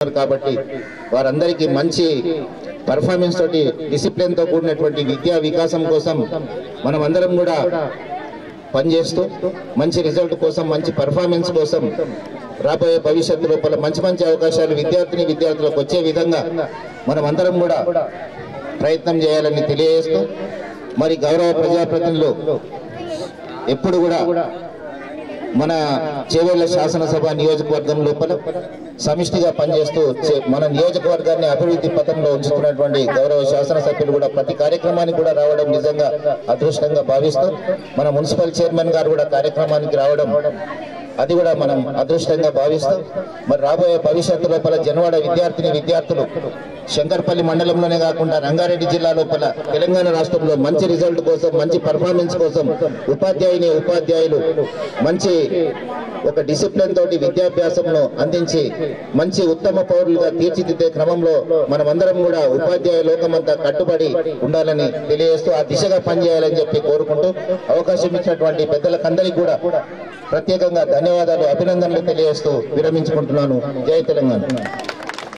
కాబట్టి వారందరికీ మంచి పర్ఫార్మెన్స్ తోటి డిసిప్లిన్ తో కూడినటువంటి విద్యా వికాసం కోసం మనం అందరం కూడా పనిచేస్తూ మంచి రిజల్ట్ కోసం మంచి పర్ఫార్మెన్స్ కోసం రాబోయే భవిష్యత్తు లోపల మంచి అవకాశాలు విద్యార్థులకు వచ్చే విధంగా మనం అందరం కూడా ప్రయత్నం చేయాలని తెలియజేస్తూ మరి గౌరవ ప్రజాప్రతినిధులు ఎప్పుడు కూడా మన చేవెళ్ల శాసనసభ నియోజకవర్గం లోపల సమిష్టిగా పనిచేస్తూ మన నియోజకవర్గాన్ని అభివృద్ధి పథంలో ఉంచుతున్నటువంటి గౌరవ శాసనసభ్యులు కూడా ప్రతి కార్యక్రమానికి కూడా రావడం నిజంగా అదృష్టంగా భావిస్తూ మన మున్సిపల్ చైర్మన్ గారు కూడా కార్యక్రమానికి రావడం అది కూడా మనం అదృష్టంగా భావిస్తూ మరి రాబోయే భవిష్యత్తు లోపల జనవాడ విద్యార్థులు శంకర్పల్లి మండలంలోనే కాకుండా రంగారెడ్డి జిల్లా లోపల తెలంగాణ రాష్ట్రంలో మంచి రిజల్ట్ కోసం మంచి పర్ఫార్మెన్స్ కోసం ఉపాధ్యాయులు మంచి ఒక డిసిప్లిన్ తోటి విద్యాభ్యాసంలో అందించి మంచి ఉత్తమ పౌరులుగా తీర్చిదిద్దే క్రమంలో మనమందరం కూడా ఉపాధ్యాయ లోకమంతా కట్టుబడి ఉండాలని తెలియజేస్తూ ఆ దిశగా పనిచేయాలని చెప్పి కోరుకుంటూ అవకాశం ఇచ్చినటువంటి పెద్దలకందరికీ కూడా ప్రత్యేకంగా ధన్యవాదాలు అభినందనలు తెలియజేస్తూ విరమించుకుంటున్నాను. జై తెలంగాణ.